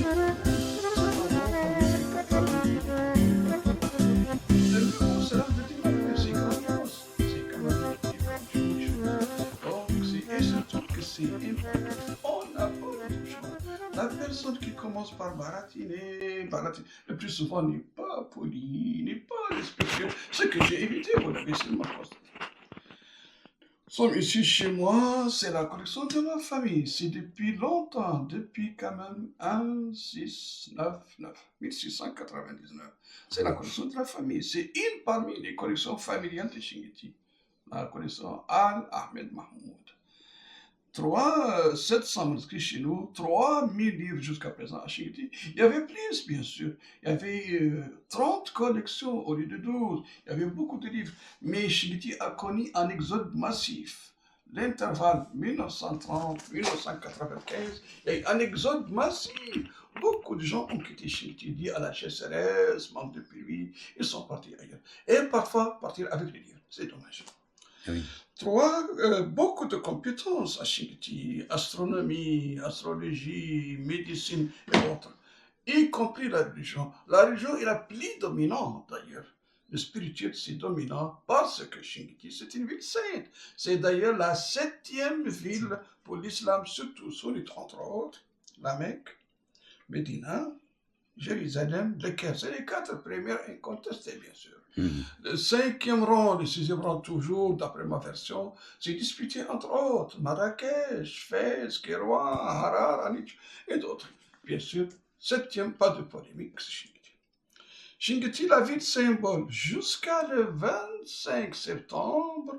C'est pas bon, famille, c'est pas famille. Le mot, cela veut dire que c'est grandiose, c'est quand même une grande chose. Donc, et surtout que c'est important. On n'a pas autre chose. La personne qui commence par baratiner, baratiner, le plus souvent n'est pas poli, n'est pas respectueux. Ce que j'ai évité, vous l'avez seulement constaté. Sommes ici chez moi, c'est la collection de ma famille. C'est depuis longtemps, depuis quand même 1699. C'est la collection de la famille. C'est une parmi les collections familiales de Chinguitti. La collection Al-Ahmed Mahmoud. 700 manuscrits chez nous, 3000 livres jusqu'à présent à Chinguitti. Il y avait plus, bien sûr. Il y avait 30 collections au lieu de 12. Il y avait beaucoup de livres. Mais Chinguitti a connu un exode massif. L'intervalle 1930-1995, il y a eu un exode massif. Beaucoup de gens ont quitté Chinguitti, liés à la sécheresse, manque de pluie, ils sont partis ailleurs. Et parfois partir avec les livres. C'est dommage. Oui. Beaucoup de compétences à Chinguitti, astronomie, astrologie, médecine et autres, y compris la religion. La religion est la plus dominante d'ailleurs. Le spirituel, c'est dominant parce que Chinguitti, c'est une ville sainte. C'est d'ailleurs la 7e ville pour l'islam, surtout sunnite, entre autres, la Mecque, Médina, Jérusalem, le Caire. C'est les 4 premières incontestées, bien sûr. Le 5e rang, le 6e rang toujours, d'après ma version, c'est disputé entre autres, Marrakech, Fès, Kérouan, Harar, Anich et d'autres. Bien sûr, 7e, pas de polémique, c'est Chinguitti. Chinguitti, la ville symbole, jusqu'à le 25 septembre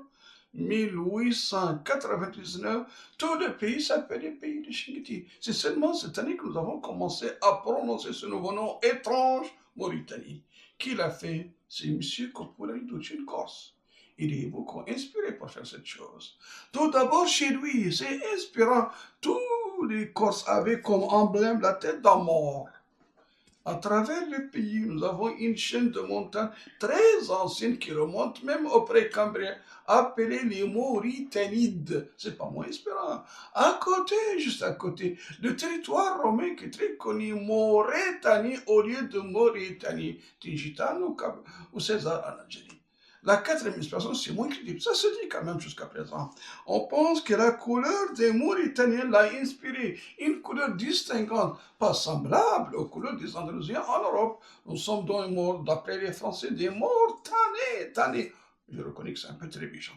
1899, tout le pays s'appelle le pays de Chinguitti. C'est seulement cette année que nous avons commencé à prononcer ce nouveau nom étrange, Mauritanie. Qui l'a fait? C'est M. Corporelli d'Ucine Corse. Il est beaucoup inspiré pour faire cette chose. Tout d'abord, chez lui, c'est inspirant. Tous les Corses avaient comme emblème la tête d'un mort. À travers le pays, nous avons une chaîne de montagnes très ancienne qui remonte même au Précambrien, appelée les Mauritanides. C'est pas moins inspirant. À côté, juste à côté, le territoire romain qui est très connu, Mauritanie au lieu de Mauritanie, Tingitane ou César en Algérie. La 4e inspiration, c'est moins crédible. Ça se dit quand même jusqu'à présent. On pense que la couleur des Mauritaniens l'a inspiré. Une couleur distinguante, pas semblable aux couleurs des Andalousiens en Europe. Nous sommes donc, d'après les Français, des Mortanais. Je reconnais que c'est un peu trébuchant.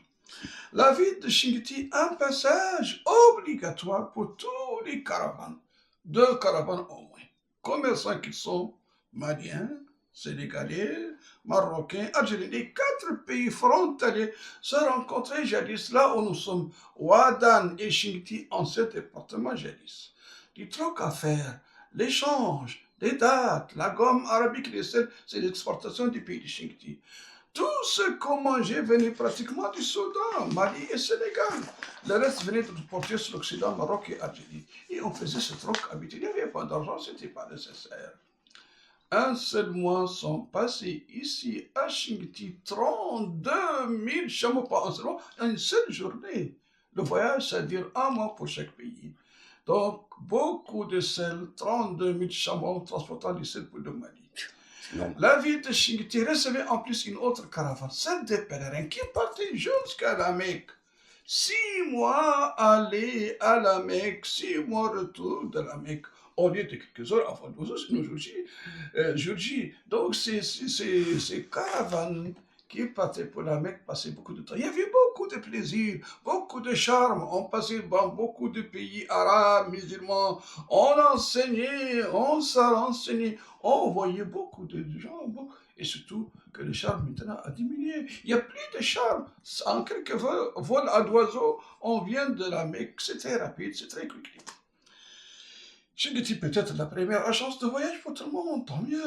La ville de Chinguitti, un passage obligatoire pour tous les caravanes. 2 caravanes au moins. Commerçants qu'ils sont, maliens, sénégalais, marocains, algériens, les 4 pays frontaliers se rencontraient jadis là où nous sommes, Ouadane et Chinguitti, en ce département jadis. Du troc à faire, l'échange, les dates, la gomme arabique, les sels, c'est l'exportation du pays de Chinguitti. Tout ce qu'on mangeait venait pratiquement du Soudan, Mali et Sénégal. Le reste venait de porter sur l'Occident, Maroc et Algérie. Et on faisait ce troc habituel. Il n'y avait pas d'argent, ce n'était pas nécessaire. Un seul mois sont passés ici à Chinguitti, 32 000 chameaux, pas un seul mois, une seule journée. Le voyage, ça dure 1 mois pour chaque pays. Donc, beaucoup de sel, 32 000 chameaux transportant du sel pour le Mali. La ville de Chinguitti recevait en plus une autre caravane, celle des pèlerins, qui partait jusqu'à la Mecque. 6 mois aller à la Mecque, 6 mois retour de la Mecque, au lieu de quelques heures avant nous jour J. Donc, ces caravanes qui partaient pour la Mecque passaient beaucoup de temps. Il y avait beaucoup de plaisir, beaucoup de charme. On passait dans beaucoup de pays arabes, musulmans. On enseignait, on s'enseignait. On voyait beaucoup de gens. Et surtout que le charme maintenant a diminué. Il n'y a plus de charme. En quelques vols à d'oiseaux, on vient de la Mecque. C'est très rapide, c'est très quick. Chinguitti peut-être la première agence de voyage pour tout le monde, tant mieux.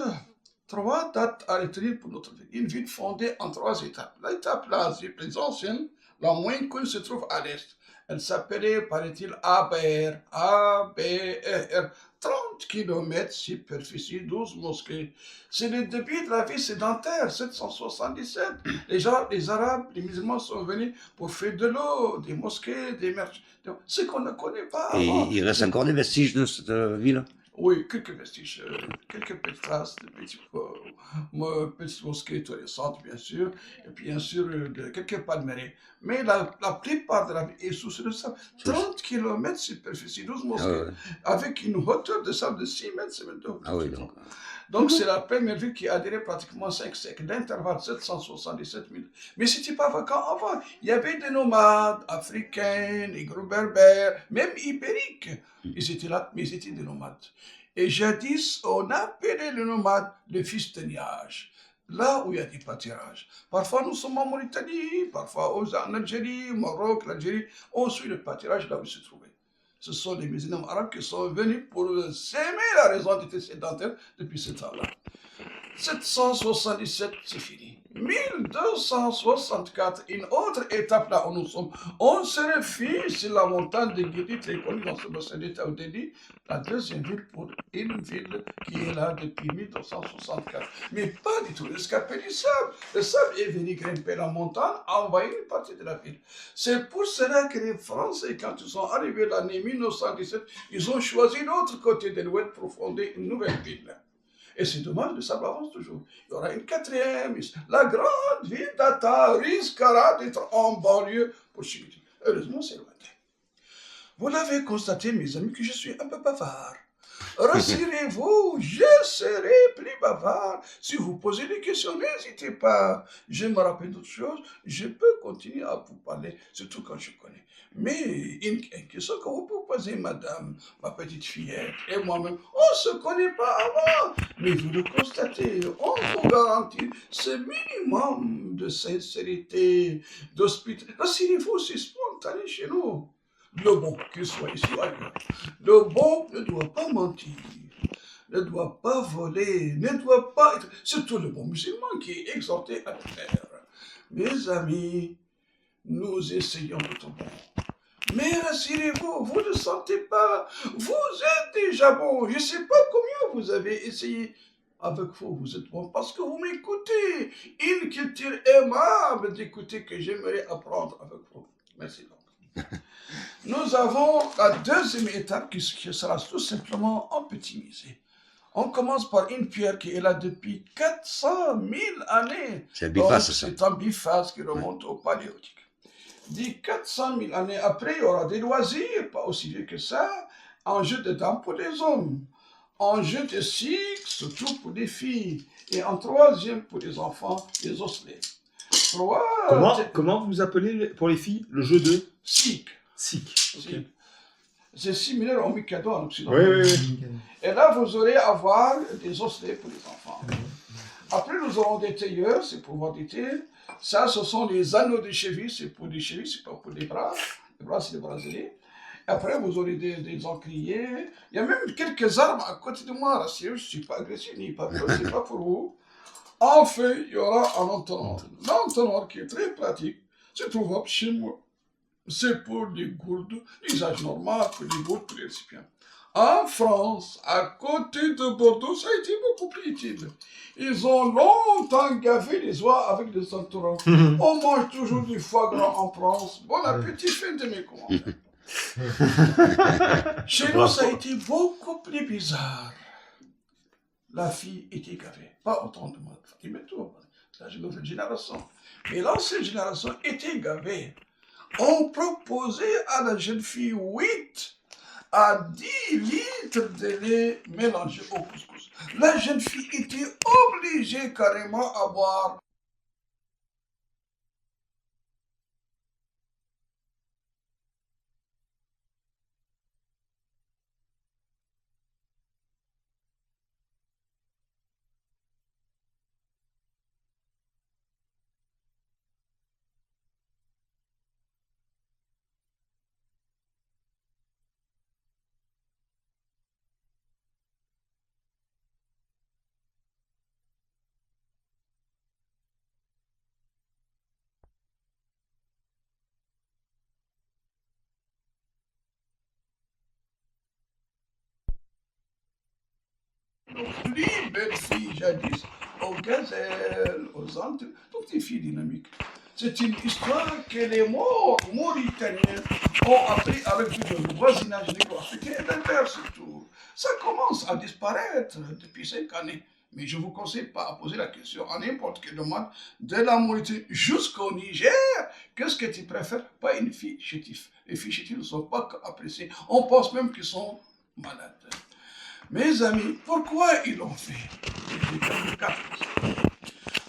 3 dates à retenir pour notre ville. Une ville fondée en 3 étapes. L'étape la plus ancienne, la moins connue, se trouve à l'est. Elle s'appelait, paraît-il, Aber, A-B-E-R. 30 km superficie, 12 mosquées. C'est le début de la vie sédentaire, 777. Les Arabes, les musulmans sont venus pour faire de l'eau, des mosquées, des marchés. Ce qu'on ne connaît pas Et avant. il reste encore des vestiges de cette ville? Oui, quelques vestiges, quelques petites traces de petites mosquées tolerantes, bien sûr, et puis bien sûr quelques palmeraies. Mais la plupart de la ville est sous le sable. Sous- 30 km de superficie, 12 Ah mosquées, ouais. avec une hauteur de sable de 6 mètres, 7 mètres de Ah hauteur. oui, donc. Donc c'est la première ville qui a adhéré pratiquement 5 siècles, d'intervalle 777 000. Mais c'était pas vacant avant. Il y avait des nomades africains, négro berbères, même ibériques. Ils étaient là, mais ils étaient des nomades. Et jadis, on appelait les nomades les fustaillages. Là où il y a des pâturages. Parfois, nous sommes en Mauritanie, parfois en Algérie, au Maroc, l'Algérie. On suit le pâturage là où il se trouvait. Ce sont les musulmans arabes qui sont venus pour s'aimer la raison d'être sédentaire depuis ce temps-là. 777, c'est fini. 1264, une autre étape là où nous sommes. On se réfugie sur la montagne de Guédit, très connue dans ce bassin d'État au Dédi, la deuxième ville pour une ville qui est là depuis 1264. Mais pas du tout escapé du sable. Le sable est venu grimper la montagne, envahir une partie de la ville. C'est pour cela que les Français, quand ils sont arrivés l'année 1917, ils ont choisi l'autre côté de l'Ouest pour fonder une nouvelle ville. Et c'est dommage, le sable avance toujours. Il y aura une quatrième. La grande ville d'Ata risquera d'être en banlieue pour Chibouti. Heureusement, c'est lointain. Vous l'avez constaté, mes amis, que je suis un peu bavard. Rassurez-vous, je serai plus bavard. Si vous posez des questions, n'hésitez pas. Je me rappelle d'autres choses, je peux continuer à vous parler, surtout quand je connais. Mais une question que vous pouvez poser, madame, ma petite fillette, et moi-même, on ne se connaît pas avant, mais vous le constatez, on vous garantit ce minimum de sincérité, d'hospitalité. Rassurez-vous, c'est spontané chez nous. Le bon, qu'il soit ici ou ailleurs, le bon ne doit pas mentir, ne doit pas voler, ne doit pas être... Surtout le bon musulman qui est exhorté à le faire. Mes amis, nous essayons tout au bon. Mais rassurez-vous, vous ne sentez pas, vous êtes déjà bon. Je ne sais pas combien vous avez essayé. Avec vous êtes bon parce que vous m'écoutez. Une culture aimable d'écouter que j'aimerais apprendre avec vous. Merci donc. Nous avons la deuxième étape qui sera tout simplement en petit musée. On commence par une pierre qui est là depuis 400 000 années. C'est un biface, ça. C'est un biface qui remonte au paléolithique. Dit 400 000 années après, il y aura des loisirs, pas aussi vieux que ça, en jeu de dames pour les hommes, en jeu de cycle, surtout pour les filles, et en troisième pour les enfants, les osselets. Comment vous appelez pour les filles le jeu de cycle. Okay. C'est similaire au Mikado en Occident. Oui. Et là, vous aurez à voir des osselets pour les enfants. Après, nous aurons des tailleurs, c'est pour voir des tailleurs. Ça, ce sont les anneaux de cheville, c'est pour les chevilles, c'est pas pour les bras. Les bras, c'est les bracelets. Après, vous aurez des encriers. Il y a même quelques armes à côté de moi. Je ne suis pas agressif, ni pas peur, c'est pas pour vous. Enfin, il y aura un entonnoir. L'entonnoir qui est très pratique se trouve chez moi. C'est pour les gourdes, l'usage normal pour les gourdes, pour les récipients. En France, à côté de Bordeaux, ça a été beaucoup plus utile. Ils ont longtemps gavé les oies avec des entourants. On mange toujours du foie gras en France. Bon appétit, fin de mes commentaires. Chez nous, ça a été beaucoup plus bizarre. La fille était gavée. Pas autant de moi. La nouvelle génération. Mais l'ancienne génération était gavée. On proposait à la jeune fille 8 à 10 litres de lait mélangé au couscous. La jeune fille était obligée carrément à boire. Nos plus belles filles jadis, aux gazelles, aux antilles, toutes les filles dynamiques. C'est une histoire que les Mauritaniens ont appris avec le voisinage négro-africain et berbère surtout. Ça commence à disparaître depuis 5 années. Mais je ne vous conseille pas à poser la question à n'importe quelle demande de la Mauritanie jusqu'au Niger. Qu'est-ce que tu préfères? Pas une fille chétive. Les filles chétives ne sont pas appréciées. On pense même qu'ils sont malades. Mes amis, pourquoi ils l'ont fait?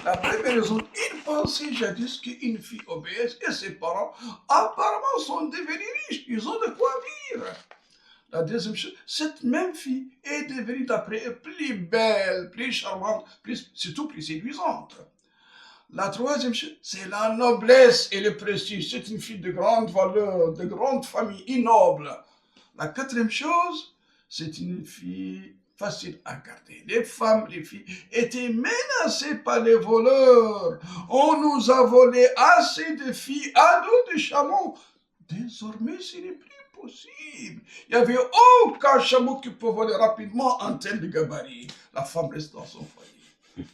La première raison, ils pensaient jadis qu'une fille obèse et ses parents apparemment sont devenus riches. Ils ont de quoi vivre. La deuxième chose, cette même fille est devenue d'après eux plus belle, plus charmante, surtout plus séduisante. La troisième chose, c'est la noblesse et le prestige. C'est une fille de grande valeur, de grande famille, ignoble. La quatrième chose, c'est une fille facile à garder. Les femmes, les filles étaient menacées par les voleurs. On nous a volé assez de filles à dos de chameaux. Désormais, ce n'est plus possible. Il n'y avait aucun chameau qui peut voler rapidement un tel gabarit. La femme reste dans son foyer.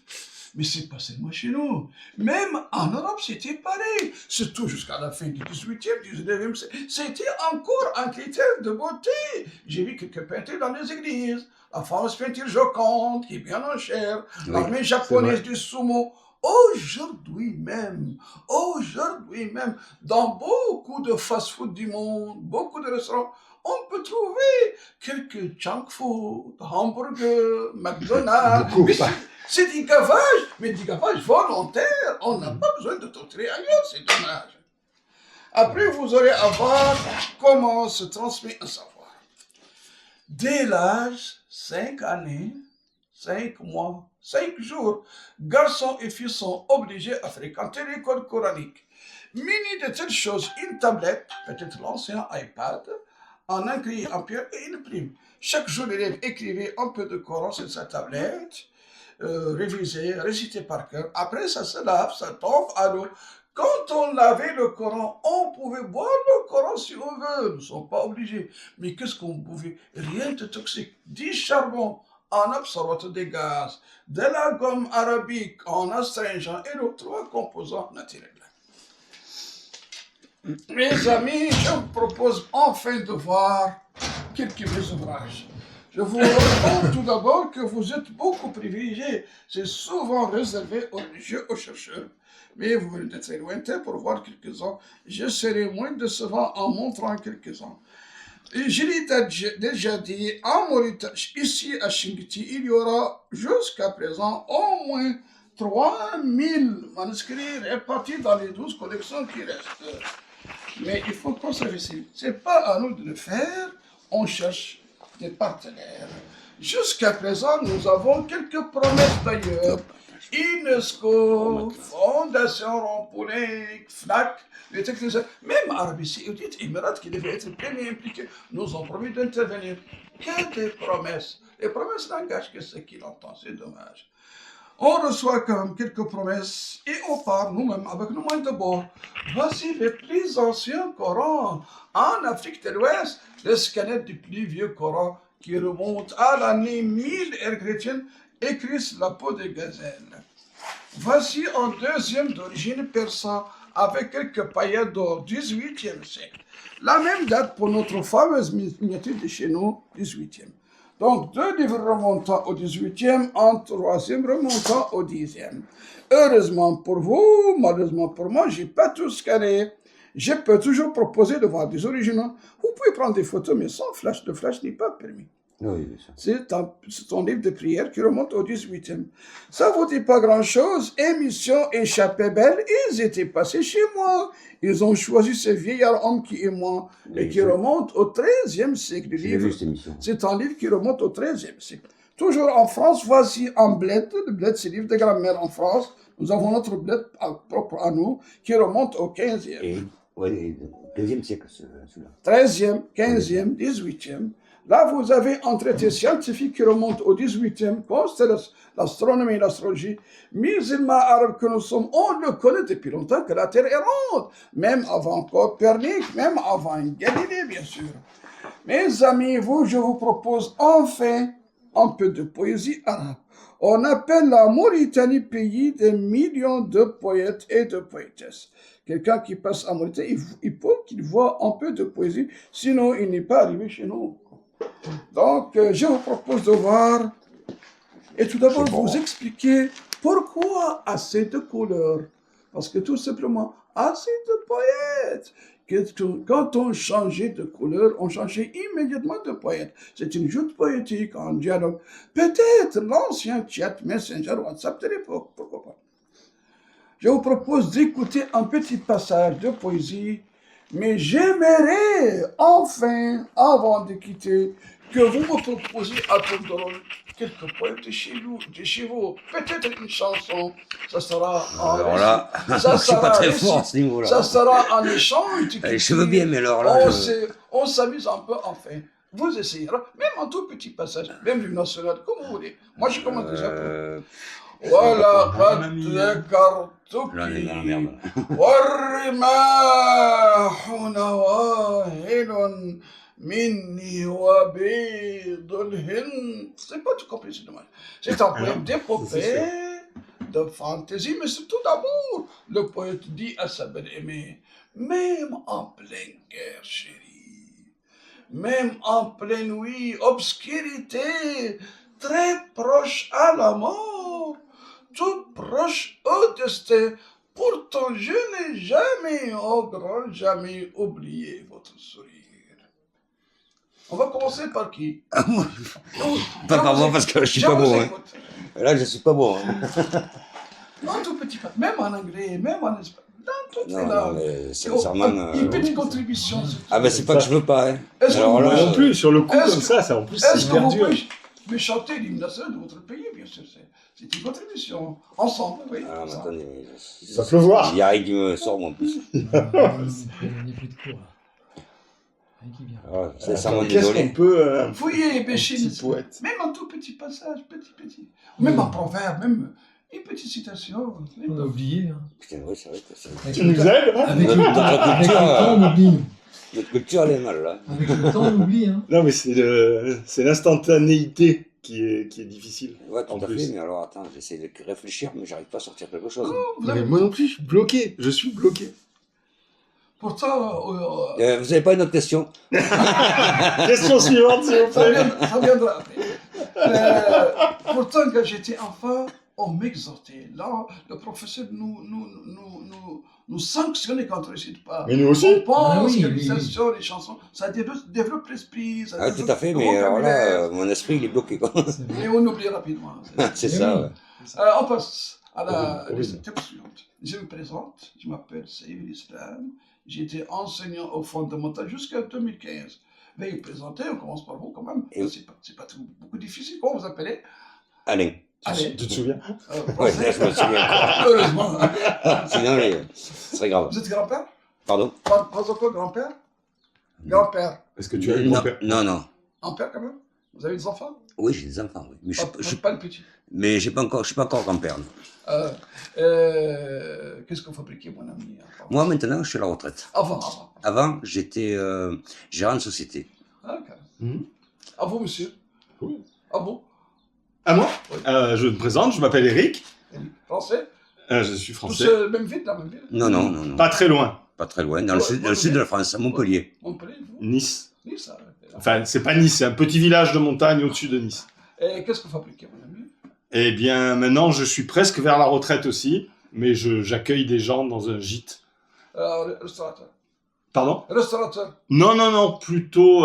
Mais c'est pas seulement chez nous. Même en Europe, c'était pareil. Surtout jusqu'à la fin du 18e, 19e siècle. C'était encore un critère de beauté. J'ai vu quelques peintures dans les églises. La fameuse peinture Joconde, qui est bien en chair. Oui, l'armée japonaise du sumo. Aujourd'hui même, dans beaucoup de fast-food du monde, beaucoup de restaurants, on peut trouver quelques junk food, hamburgers, McDonald's. C'est du gavage, mais du gavage volontaire. On n'a pas besoin de torturer ailleurs, c'est dommage. Après, vous aurez à voir comment se transmet un savoir. Dès l'âge 5 années, 5 mois, 5 jours, garçons et filles sont obligés à fréquenter l'école coranique. Munis de telles choses, une tablette, peut-être l'ancien iPad, un écrit en pierre et une plume. Chaque jour, l'élève écrivait un peu de Coran sur sa tablette, révisait, récitait par cœur. Après, ça se lave, ça tombe à l'eau. Quand on lavait le Coran, on pouvait boire le Coran si on veut. Nous ne sommes pas obligés. Mais qu'est-ce qu'on pouvait? Rien de toxique. Du charbon, en absorbateur de gaz, de la gomme arabique en astringent et les 3 composants naturels. Mes amis, je vous propose enfin de voir quelques mes ouvrages. Je vous réponds tout d'abord que vous êtes beaucoup privilégiés. C'est souvent réservé aux religieux, aux chercheurs. Mais vous venez de très lointain pour voir quelques-uns. Je serai moins décevant en montrant quelques-uns. Je l'ai déjà dit, en Mauritanie, ici à Chingiti, il y aura jusqu'à présent au moins 3000 manuscrits répartis dans les 12 collections qui restent. Mais il faut conserver ça. Ce n'est pas à nous de le faire, on cherche des partenaires. Jusqu'à présent, nous avons quelques promesses d'ailleurs. UNESCO, Fondation Rond-Poulenc, FNAC, les techniciens, même Arabie Saoudite, Émirats qui devaient être bien impliqués, nous ont promis d'intervenir. Que des promesses. Les promesses n'engagent que ceux qui l'entendent, c'est dommage. On reçoit quand même quelques promesses et on part nous-mêmes avec nos moyens de bord. Voici les plus anciens Corans en Afrique de l'Ouest, le scanner du plus vieux Coran qui remonte à l'année 1000 ère chrétienne, écrit sur la peau de gazelle. Voici un deuxième d'origine persan avec quelques paillettes d'or, 18e siècle. La même date pour notre fameuse miniature de chez nous, 18e. Donc, 2 livres remontant au 18e, un troisième remontant au 10e. Heureusement pour vous, malheureusement pour moi, je n'ai pas tout scanné. Je peux toujours proposer de voir des originaux. Vous pouvez prendre des photos, mais sans flash. Le flash n'est pas permis. Oui, c'est un livre de prière qui remonte au 18e. Ça ne vous dit pas grand-chose. Émission Échappée belle, ils étaient passés chez moi. Ils ont choisi ce vieillard homme qui est moi et qui remonte au 13e siècle. C'est un livre qui remonte au 13e siècle. Toujours en France, voici un bled. Le bled, c'est le livre de grammaire en France. Nous avons notre bled propre à nous qui remonte au 15e. Oui, 2e siècle, celui-là. 13e, 15e, 18e. Là, vous avez un traité scientifique qui remonte au 18e, c'est l'astronomie et l'astrologie. Musulmans arabes que nous sommes, on le connaît depuis longtemps que la Terre est ronde, même avant Copernic, même avant Galilée, bien sûr. Mes amis, je vous propose enfin un peu de poésie arabe. On appelle la Mauritanie pays des millions de poètes et de poétesses. Quelqu'un qui passe en Mauritanie, il faut qu'il voit un peu de poésie, sinon il n'est pas arrivé chez nous. Donc, je vous propose de voir et tout d'abord C'est bon. vous expliquer pourquoi assez de couleurs. Parce que tout simplement, assez de poètes. Quand on changeait de couleur, on changeait immédiatement de poète. C'est une joute poétique, un dialogue. Peut-être l'ancien chat Messenger WhatsApp de l'époque, pourquoi pas. Je vous propose d'écouter un petit passage de poésie, mais j'aimerais enfin, avant de quitter, que vous me proposiez à tour de rôle quelques poèmes de chez vous. Peut-être une chanson, ça sera en Alors là, ça je suis pas sera très récit- fort à ce niveau-là. Ça sera en échange. Je veux bien, mais alors là, On s'amuse un peu enfin. Vous essayez, même un tout petit passage, même l'hymne national, comme vous voulez. Moi, je commence déjà. Voilà, قد ذكرتك J'en ai dans la merde. والرماح نواهل مني وبيض الهند. C'est pas tout compris, c'est dommage. C'est un poème d'épopée, de fantaisie, mais surtout d'amour. Le poète dit à sa belle-aimée, même en pleine guerre, chérie, même en pleine nuit, obscurité, très proche à la mort, tout proche au destin. Pourtant, je n'ai jamais, au grand jamais, oublié votre sourire. On va commencer par qui? Pas par moi, parce que je suis pas bon. Hein. Là, je suis pas bon. Hein. Non, tout petit, même en anglais, même en espagnol. Dans toutes les Non, langues. mais sincèrement. Une petite contribution. Ah, ben c'est pas que je veux pas. Hein. Est-ce que Alors vous là, Moi non plus, sur le coup, est-ce comme que- ça, en plus, Est-ce c'est que hyper vous dur. pouvez me chanter l'hymne national de votre pays, bien sûr. C'est une contribution. Ensemble, oui. Ah, mais ensemble. attendez. Ça peut voir. Il y a rien qui me sort, moi, en plus. Il n'y a plus de cours. Là. Rien qui vient. Ah, sincèrement, Qu'est-ce qu'on désolé. peut. Fouillez, Béchine. Petit poète. Même un tout petit passage, petit. Même un proverbe, même une petite citation. On a oublié. Hein. Putain, oui, c'est vrai que c'est. Avec Tu nous aides avec Notre le temps, avec le culture, temps, on oublie. Notre culture, elle est mal, là. Avec le temps, on oublie. Hein. Non, mais c'est l'instantanéité qui est difficile. Ouais, tout En à plus. fait, mais alors attends, j'essaie de réfléchir, mais j'arrive pas à sortir quelque chose. Vous avez- Moi non plus, je suis bloqué. Je suis bloqué. Pourtant, Vous avez pas une autre question? Question suivante, s'il vous plaît. ça viendra après. Pourtant, quand j'étais enfant, on m'exhortait. Là, le professeur nous sanctionnait quand on ne récite pas. Mais nous aussi. On pense Ah oui, que oui, les oui. chansons, les chansons, ça développe l'esprit. Ça Ah, tout développe à fait, le mais alors vocabulaire. là, mon esprit, il est bloqué, quoi. C'est vrai. Et on oublie rapidement. C'est Mais ça, oui. ouais. On passe à la Horrible. étape suivante. Je me présente, je m'appelle Saïd Islam. J'étais enseignant au fondamental jusqu'à 2015. Veuillez vous présenter, on commence par vous quand même. Et- C'est pas beaucoup difficile. Comment vous appelez? Alain. Allez. Tu te souviens? Ouais, là, je me souviens. Heureusement. Sinon, ce serait grave. Vous êtes grand-père? Pardon? Pas encore grand-père? Grand-père. Est-ce que tu as eu Non, mon père? non. Un père quand même? Vous avez des enfants? Oui, j'ai des enfants, oui. Mais Pas le petit. mais je suis pas encore grand-père. non. Qu'est-ce que vous fabriquez, mon ami? Moi, maintenant, je suis à la retraite. Avant. Avant, j'étais gérant de société. Ah, ok. Mhm. À vous, monsieur. Oui. À vous. À moi Oui. Je me présente, je m'appelle Eric. Français? Je suis Tous français. même ville, dans la même ville? Non. Pas très loin. Pas très loin, dans le sud de la France, à Montpellier. Montpellier, vous? Nice. Nice, ça. Enfin, c'est pas Nice, c'est un petit village de montagne au-dessus de Nice. Et qu'est-ce que vous fabriquez, mon ami? Eh bien, maintenant, je suis presque vers la retraite aussi, mais j'accueille des gens dans un gîte. Restaurateur. Pardon? Restaurateur. Non, plutôt,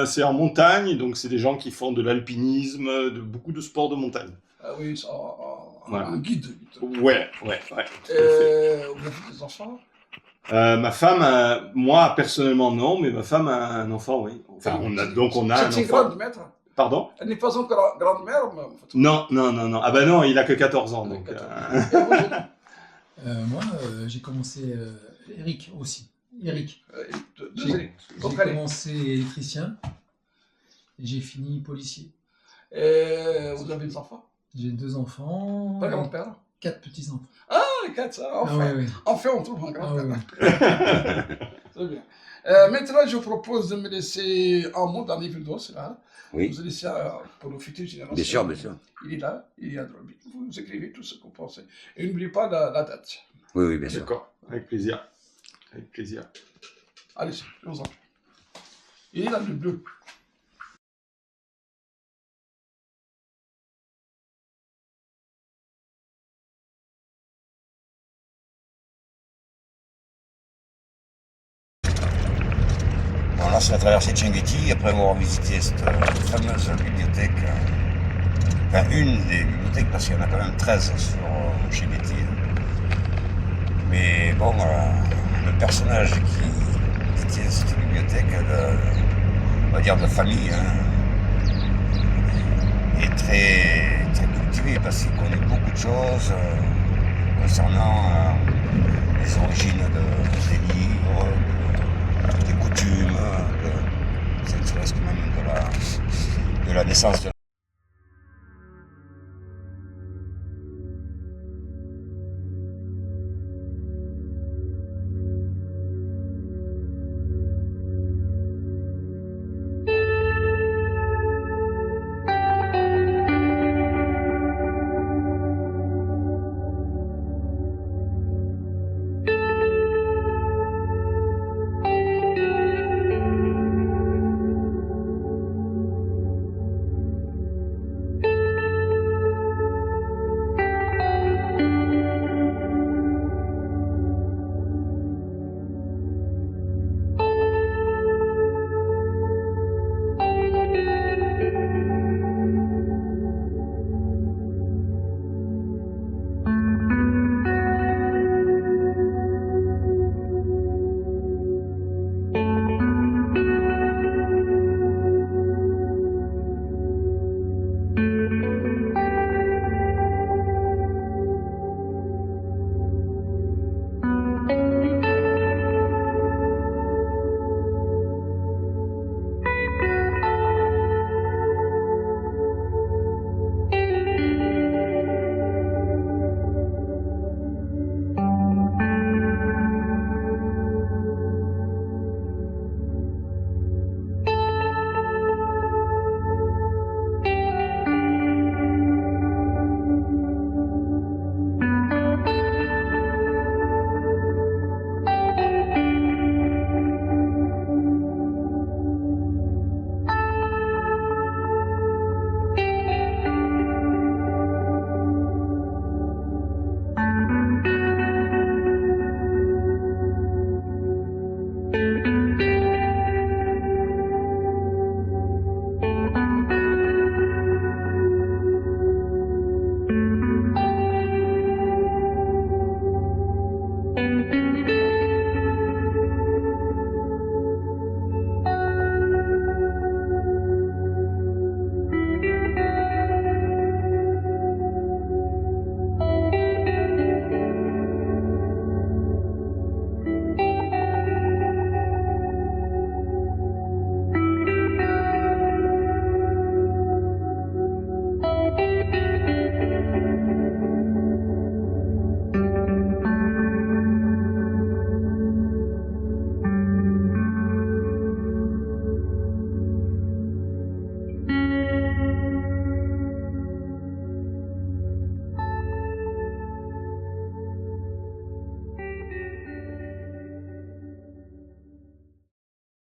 c'est en montagne, donc c'est des gens qui font de l'alpinisme, beaucoup de sports de montagne. Ah oui, ça, Voilà. un guide. Ouais, tout à fait. Vous avez des enfants? Ma femme, moi personnellement non, mais ma femme a un enfant, oui. Enfin, on a un C'est une enfant. grande maître. Pardon? Elle n'est pas encore grand-mère, mais... Non. Ah ben non, il a que 14 ans, donc. Et vous, Jeanne? Moi, j'ai commencé. Eric aussi. Eric. Désolé. J'ai commencé électricien. Et j'ai fini policier. Et vous avez des enfants? J'ai 2 enfants. Pas grand-père? 4 petits-enfants. Ah, les 4, ça, enfin. Ah ouais. Enfin, on trouve un Ah grand-père. ouais. Très bien. Maintenant, je vous propose de me laisser un mot dans les villes d'eau, c'est là. Oui, Vous laissez pour nos futures générations. bien sûr. Il est là, il est à droite. Vous écrivez tout ce que vous pensez. Et n'oubliez pas la date. Oui, bien sûr. D'accord, avec plaisir. Avec plaisir. Allez, je vous en prie. Il est dans le bleu. commencé la traversée de Chenguetti après avoir visité cette fameuse bibliothèque. Enfin, une des bibliothèques, parce qu'il y en a quand même 13 sur Chenguetti. Mais bon, le personnage qui tient cette bibliothèque, on va dire de famille, hein, est très, très cultivé parce qu'il connaît beaucoup de choses concernant les origines des livres, des coutumes, ne serait-ce que même de la naissance de